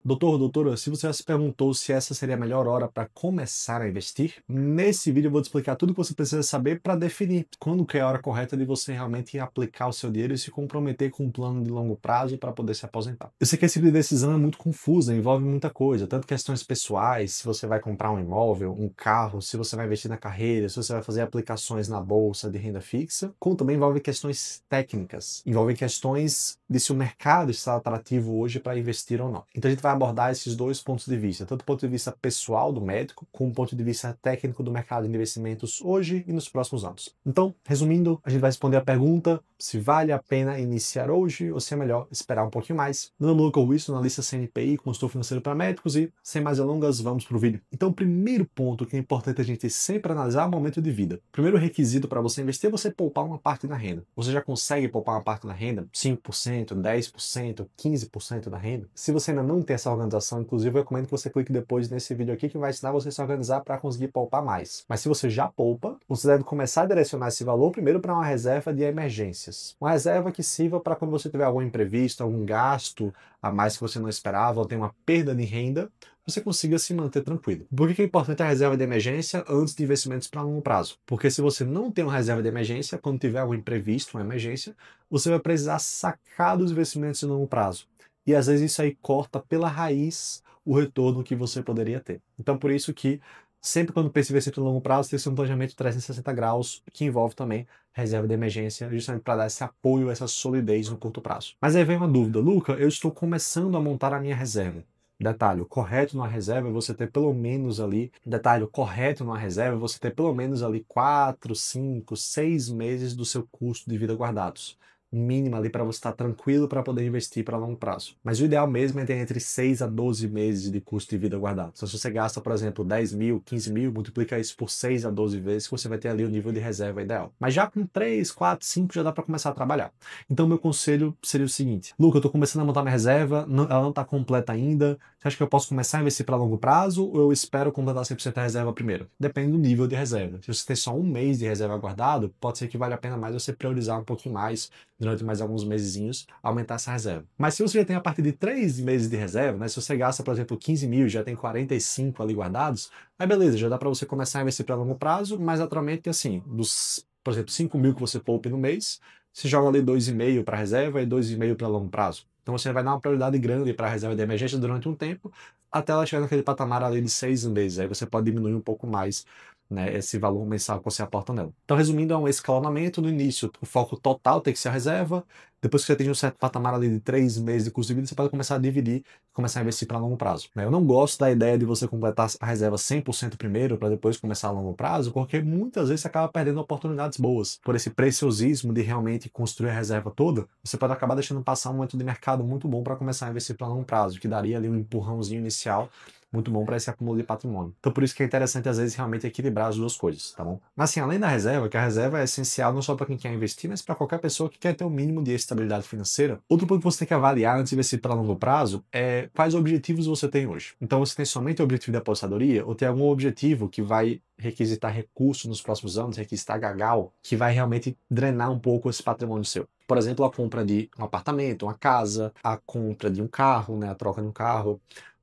Doutor, doutora, se você já se perguntou se essa seria a melhor hora para começar a investir, nesse vídeo eu vou te explicar tudo o que você precisa saber para definir quando que é a hora correta de você realmente aplicar o seu dinheiro e se comprometer com um plano de longo prazo para poder se aposentar. Eu sei que esse tipo de decisão é muito confusa, envolve muita coisa, tanto questões pessoais, se você vai comprar um imóvel, um carro, se você vai investir na carreira, se você vai fazer aplicações na bolsa de renda fixa, como também envolve questões técnicas, envolve questões de se o mercado está atrativo hoje para investir ou não. Então a gente vai abordar esses dois pontos de vista, tanto do ponto de vista pessoal do médico, como do ponto de vista técnico do mercado de investimentos hoje e nos próximos anos. Então, resumindo, a gente vai responder a pergunta se vale a pena iniciar hoje ou se é melhor esperar um pouquinho mais. Meu nome é Lucas Wilson, analista CNPI, consultor financeiro para médicos e, sem mais delongas, vamos para o vídeo. Então, o primeiro ponto que é importante a gente sempre analisar é o momento de vida. O primeiro requisito para você investir é você poupar uma parte da renda. Você já consegue poupar uma parte da renda? 5%, 10%, 15% da renda? Se você ainda não tem essa organização, inclusive eu recomendo que você clique depois nesse vídeo aqui que vai ensinar você a se organizar para conseguir poupar mais. Mas se você já poupa, você deve começar a direcionar esse valor primeiro para uma reserva de emergências. Uma reserva que sirva para quando você tiver algum imprevisto, algum gasto a mais que você não esperava ou tem uma perda de renda, você consiga se manter tranquilo. Por que é importante a reserva de emergência antes de investimentos para longo prazo? Porque se você não tem uma reserva de emergência, quando tiver algum imprevisto, uma emergência, você vai precisar sacar dos investimentos de longo prazo. E às vezes isso aí corta pela raiz o retorno que você poderia ter. Então por isso que sempre quando pensa em investimento a longo prazo, tem que ser um planejamento 360 graus, que envolve também reserva de emergência, justamente para dar esse apoio, essa solidez no curto prazo. Mas aí vem uma dúvida, Luca, eu estou começando a montar a minha reserva. Detalhe, o correto numa reserva é você ter pelo menos ali, detalhe, o correto numa reserva é você ter pelo menos ali 4, 5, 6 meses do seu custo de vida guardados. Mínima ali para você estar tranquilo para poder investir para longo prazo. Mas o ideal mesmo é ter entre 6 a 12 meses de custo de vida guardado. Então, se você gasta, por exemplo, 10 mil, 15 mil, multiplica isso por 6 a 12 vezes, que você vai ter ali o nível de reserva ideal. Mas já com 3, 4, 5 já dá para começar a trabalhar. Então, meu conselho seria o seguinte: Luca, eu estou começando a montar minha reserva, ela não está completa ainda. Você acha que eu posso começar a investir para longo prazo ou eu espero completar 100% a reserva primeiro? Depende do nível de reserva. Se você tem só um mês de reserva guardado, pode ser que valha a pena mais você priorizar um pouquinho mais durante mais alguns mesezinhos, aumentar essa reserva. Mas se você já tem a partir de 3 meses de reserva, né, se você gasta, por exemplo, 15 mil, já tem 45 ali guardados, aí beleza, já dá para você começar a investir para longo prazo, mas naturalmente, assim, dos, por exemplo, 5 mil que você poupe no mês, você joga ali 2,5 para reserva e 2,5 para longo prazo. Então você vai dar uma prioridade grande para a reserva de emergência durante um tempo, até ela chegar naquele patamar ali de 6 meses. Aí você pode diminuir um pouco mais, né, esse valor mensal que você aporta nela. Então, resumindo, é um escalonamento. No início, o foco total tem que ser a reserva. Depois que você atinge um certo patamar ali de 3 meses de custo de vida, você pode começar a dividir, começar a investir para longo prazo. Eu não gosto da ideia de você completar a reserva 100% primeiro, para depois começar a longo prazo, porque muitas vezes você acaba perdendo oportunidades boas. Por esse preciosismo de realmente construir a reserva toda, você pode acabar deixando passar um momento de mercado muito bom para começar a investir para longo prazo, que daria ali um empurrãozinho inicial muito bom para esse acúmulo de patrimônio. Então por isso que é interessante às vezes realmente equilibrar as duas coisas, tá bom? Mas assim, além da reserva, que a reserva é essencial não só para quem quer investir, mas para qualquer pessoa que quer ter o mínimo de estabilidade financeira. Outro ponto que você tem que avaliar antes de investir para longo prazo é quais objetivos você tem hoje. Então você tem somente o objetivo de aposentadoria ou tem algum objetivo que vai requisitar recursos nos próximos anos, requisitar gagal, que vai realmente drenar um pouco esse patrimônio seu. Por exemplo, a compra de um apartamento, uma casa, a compra de um carro, né, a troca de um carro.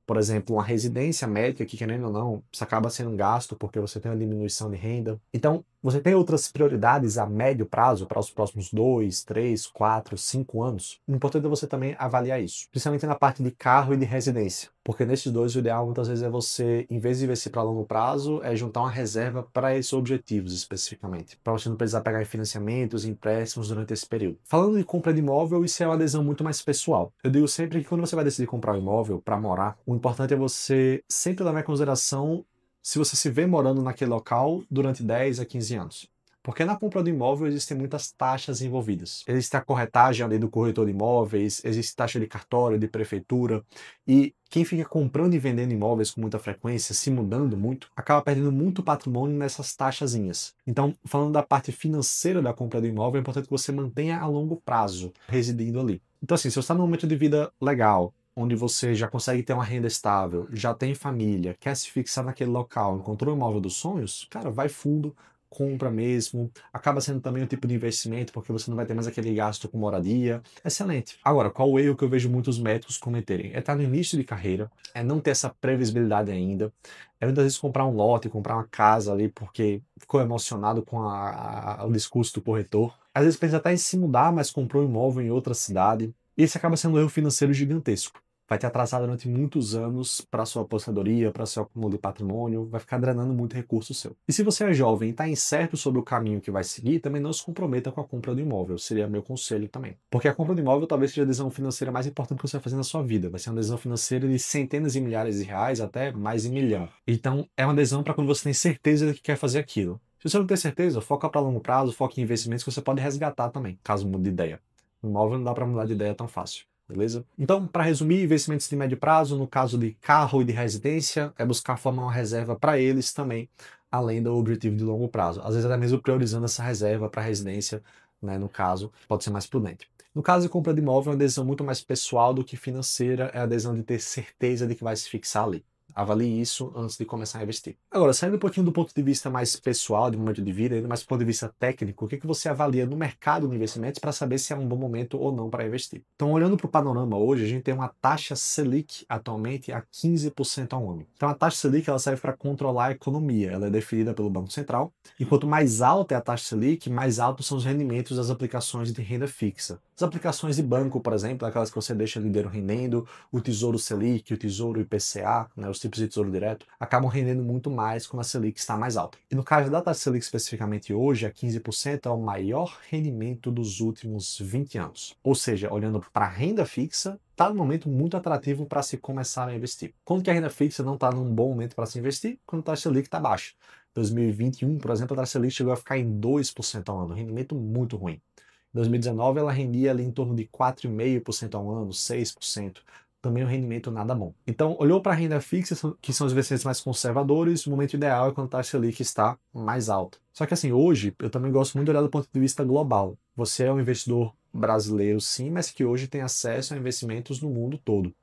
Por exemplo, uma residência médica, que querendo ou não, isso acaba sendo um gasto porque você tem uma diminuição de renda. Então, você tem outras prioridades a médio prazo para os próximos 2, 3, 4, 5 anos. O importante é você também avaliar isso, principalmente na parte de carro e de residência. Porque nesses dois, o ideal muitas vezes é você, em vez de investir para longo prazo, é juntar uma reserva para esses objetivos especificamente, para você não precisar pegar em financiamentos, empréstimos durante esse período. Falando de compra de imóvel, isso é uma adesão muito mais pessoal. Eu digo sempre que quando você vai decidir comprar um imóvel para morar, o importante é você sempre levar em consideração se você se vê morando naquele local durante 10 a 15 anos. Porque na compra do imóvel existem muitas taxas envolvidas. Existe a corretagem ali do corretor de imóveis, existe taxa de cartório, de prefeitura, e quem fica comprando e vendendo imóveis com muita frequência, se mudando muito, acaba perdendo muito patrimônio nessas taxazinhas. Então, falando da parte financeira da compra do imóvel, é importante que você mantenha a longo prazo, residindo ali. Então, assim, se você está num momento de vida legal, onde você já consegue ter uma renda estável, já tem família, quer se fixar naquele local, encontrou o imóvel dos sonhos, cara, vai fundo, compra mesmo, acaba sendo também um tipo de investimento, porque você não vai ter mais aquele gasto com moradia. Excelente. Agora, qual o erro que eu vejo muitos médicos cometerem? É estar no início de carreira, é não ter essa previsibilidade ainda, é muitas vezes comprar um lote, comprar uma casa ali porque ficou emocionado com o discurso do corretor. Às vezes pensa até em se mudar, mas comprou um imóvel em outra cidade. E esse acaba sendo um erro financeiro gigantesco. Vai te atrasar durante muitos anos para sua aposentadoria, para seu acúmulo de patrimônio, vai ficar drenando muito recurso seu. E se você é jovem e está incerto sobre o caminho que vai seguir, também não se comprometa com a compra do imóvel, seria meu conselho também. Porque a compra do imóvel talvez seja a decisão financeira mais importante que você vai fazer na sua vida. Vai ser uma decisão financeira de centenas de milhares de reais, até mais de milhão. Então, é uma decisão para quando você tem certeza de que quer fazer aquilo. Se você não tem certeza, foca para longo prazo, foca em investimentos que você pode resgatar também, caso mude de ideia. O imóvel não dá para mudar de ideia tão fácil. Beleza? Então, para resumir, investimentos de médio prazo, no caso de carro e de residência, é buscar formar uma reserva para eles também, além do objetivo de longo prazo. Às vezes até mesmo priorizando essa reserva para residência, né, no caso, pode ser mais prudente. No caso de compra de imóvel, é uma decisão muito mais pessoal do que financeira, é a decisão de ter certeza de que vai se fixar ali. Avalie isso antes de começar a investir. Agora, saindo um pouquinho do ponto de vista mais pessoal, de momento de vida, ainda mais do ponto de vista técnico, o que você avalia no mercado de investimentos para saber se é um bom momento ou não para investir? Então, olhando para o panorama hoje, a gente tem uma taxa Selic atualmente a 15% ao ano. Então, a taxa Selic ela serve para controlar a economia, ela é definida pelo Banco Central, e quanto mais alta é a taxa Selic, mais altos são os rendimentos das aplicações de renda fixa. As aplicações de banco, por exemplo, aquelas que você deixa o dinheiro rendendo, o Tesouro Selic, o Tesouro IPCA, né, os tipos de tesouro direto, acabam rendendo muito mais quando a Selic está mais alta. E no caso da taxa Selic especificamente hoje, a 15% é o maior rendimento dos últimos 20 anos. Ou seja, olhando para a renda fixa, está num momento muito atrativo para se começar a investir. Quando que a renda fixa não está num bom momento para se investir? Quando a taxa Selic está baixa. 2021, por exemplo, a taxa Selic chegou a ficar em 2% ao ano, rendimento muito ruim. Em 2019, ela rendia ali em torno de 4,5% ao ano, 6%. Também um rendimento nada bom. Então, olhou para a renda fixa, que são os investimentos mais conservadores, o momento ideal é quando a taxa Selic está mais alta. Só que assim, hoje, eu também gosto muito de olhar do ponto de vista global. Você é um investidor brasileiro, sim, mas que hoje tem acesso a investimentos no mundo todo.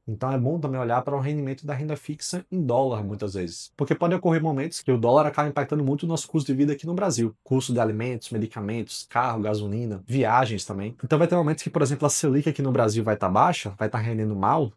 Então é bom também olhar para o rendimento da renda fixa em dólar, muitas vezes. Porque pode ocorrer momentos que o dólar acaba impactando muito o nosso custo de vida aqui no Brasil. Custo de alimentos, medicamentos, carro, gasolina, viagens também. Então vai ter momentos que, por exemplo, a Selic aqui no Brasil vai estar baixa, vai estar rendendo mal,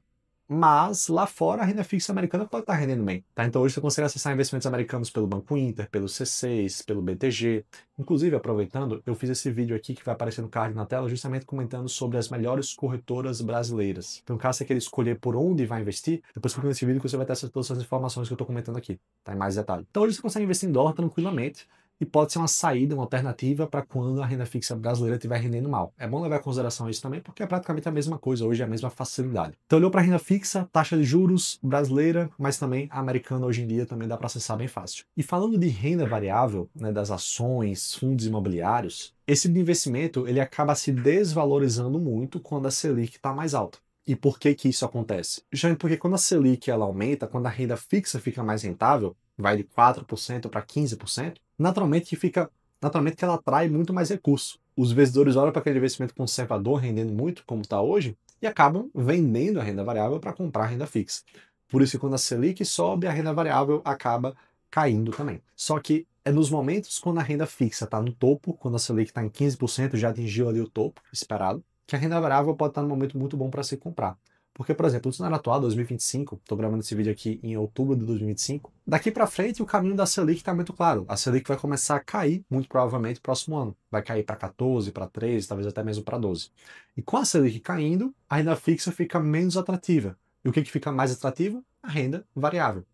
mas lá fora a renda fixa americana pode estar rendendo bem. Tá? Então hoje você consegue acessar investimentos americanos pelo Banco Inter, pelo C6, pelo BTG. Inclusive, aproveitando, eu fiz esse vídeo aqui que vai aparecer no card na tela, justamente comentando sobre as melhores corretoras brasileiras. Então, caso você queira escolher por onde vai investir, depois clica nesse vídeo que você vai ter essas todas as informações que eu estou comentando aqui, tá? Em mais detalhe. Então hoje você consegue investir em dólar tranquilamente, e pode ser uma saída, uma alternativa para quando a renda fixa brasileira estiver rendendo mal. É bom levar em consideração isso também, porque é praticamente a mesma coisa, hoje é a mesma facilidade. Então olhou para a renda fixa, taxa de juros brasileira, mas também a americana hoje em dia também dá para acessar bem fácil. E falando de renda variável, né, das ações, fundos imobiliários, esse tipo de investimento ele acaba se desvalorizando muito quando a Selic está mais alta. E por que que isso acontece? Justamente porque quando a Selic ela aumenta, quando a renda fixa fica mais rentável, vai de 4% para 15%, naturalmente que ela atrai muito mais recurso. Os investidores olham para aquele investimento conservador rendendo muito, como está hoje, e acabam vendendo a renda variável para comprar a renda fixa. Por isso que quando a Selic sobe, a renda variável acaba caindo também. Só que é nos momentos quando a renda fixa está no topo, quando a Selic está em 15%, já atingiu ali o topo esperado, que a renda variável pode estar num momento muito bom para se comprar. Porque, por exemplo, no cenário atual, 2025, estou gravando esse vídeo aqui em outubro de 2025, daqui para frente o caminho da Selic está muito claro. A Selic vai começar a cair, muito provavelmente, no próximo ano. Vai cair para 14, para 13, talvez até mesmo para 12. E com a Selic caindo, a renda fixa fica menos atrativa. E o que fica mais atrativo? A renda variável.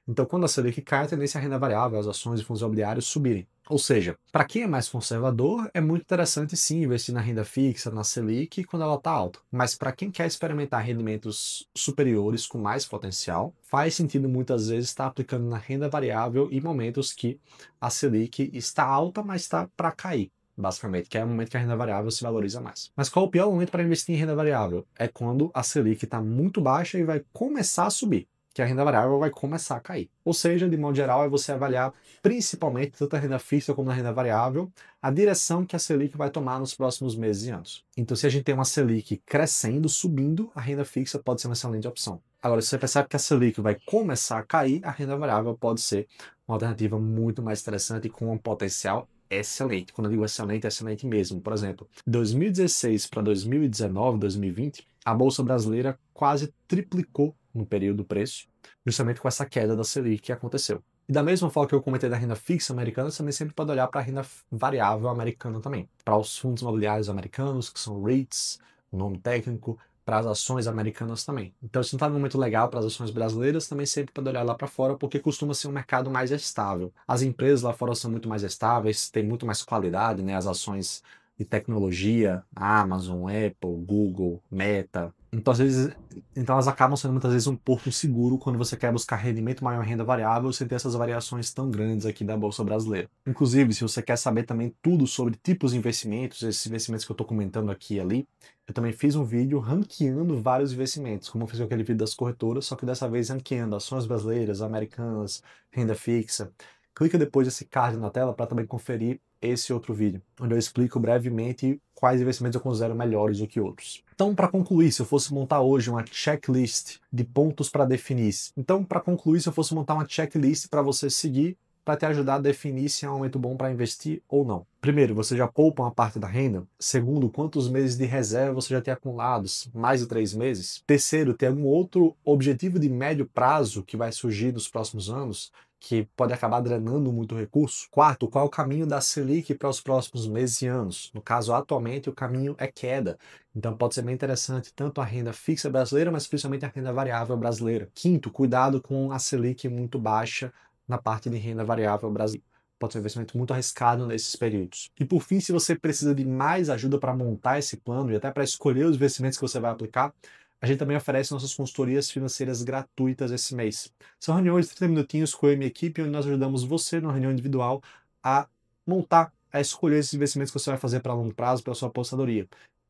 Então, quando a Selic cai, a tendência é a renda variável, as ações e fundos imobiliários subirem. Ou seja, para quem é mais conservador, é muito interessante sim investir na renda fixa, na Selic, quando ela está alta. Mas para quem quer experimentar rendimentos superiores com mais potencial, faz sentido muitas vezes estar aplicando na renda variável em momentos que a Selic está alta, mas está para cair. Basicamente, que é o momento que a renda variável se valoriza mais. Mas qual é o pior momento para investir em renda variável? É quando a Selic está muito baixa e vai começar a subir, que a renda variável vai começar a cair. Ou seja, de modo geral, é você avaliar principalmente tanto a renda fixa como a renda variável, a direção que a Selic vai tomar nos próximos meses e anos. Então, se a gente tem uma Selic crescendo, subindo, a renda fixa pode ser uma excelente opção. Agora, se você percebe que a Selic vai começar a cair, a renda variável pode ser uma alternativa muito mais interessante e com um potencial excelente. Quando eu digo excelente, é excelente mesmo. Por exemplo, 2016 para 2019, 2020, a Bolsa Brasileira quase triplicou no período do preço, justamente com essa queda da Selic que aconteceu. E da mesma forma que eu comentei da renda fixa americana, você também sempre pode olhar para a renda variável americana também. Para os fundos imobiliários americanos, que são REITs, o nome técnico, para as ações americanas também. Então, se não está no momento legal para as ações brasileiras, também sempre pode olhar lá para fora, porque costuma ser um mercado mais estável. As empresas lá fora são muito mais estáveis, têm muito mais qualidade, né? As ações de tecnologia, Amazon, Apple, Google, Meta. Então, às vezes, então elas acabam sendo muitas vezes um porto seguro quando você quer buscar rendimento maior em renda variável sem ter essas variações tão grandes aqui da Bolsa Brasileira. Inclusive, se você quer saber também tudo sobre tipos de investimentos, esses investimentos que eu estou comentando aqui e ali, eu também fiz um vídeo ranqueando vários investimentos, como eu fiz aquele vídeo das corretoras, só que dessa vez ranqueando ações brasileiras, americanas, renda fixa. Clica depois desse card na tela para também conferir esse outro vídeo, onde eu explico brevemente quais investimentos eu considero melhores do que outros. Então, para concluir, se eu fosse montar hoje uma checklist de pontos para definir, então, para concluir, se eu fosse montar uma checklist para você seguir, para te ajudar a definir se é um momento bom para investir ou não. Primeiro, você já poupa uma parte da renda? Segundo, quantos meses de reserva você já tem acumulados? Mais de 3 meses? Terceiro, tem algum outro objetivo de médio prazo que vai surgir nos próximos anos, que pode acabar drenando muito recurso? Quarto, qual é o caminho da Selic para os próximos meses e anos? No caso, atualmente, o caminho é queda. Então pode ser bem interessante tanto a renda fixa brasileira, mas principalmente a renda variável brasileira. Quinto, cuidado com a Selic muito baixa na parte de renda variável brasileira. Pode ser um investimento muito arriscado nesses períodos. E por fim, se você precisa de mais ajuda para montar esse plano e até para escolher os investimentos que você vai aplicar, a gente também oferece nossas consultorias financeiras gratuitas esse mês. São reuniões de 30 minutinhos com eu e minha equipe, onde nós ajudamos você, numa reunião individual, a montar, a escolher esses investimentos que você vai fazer para longo prazo, para a sua aposentadoria.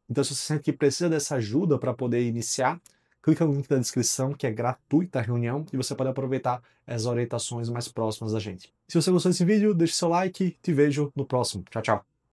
Então, se você sente que precisa dessa ajuda para poder iniciar, clica no link da descrição, que é gratuita a reunião, e você pode aproveitar as orientações mais próximas da gente. Se você gostou desse vídeo, deixe seu like e te vejo no próximo. Tchau, tchau.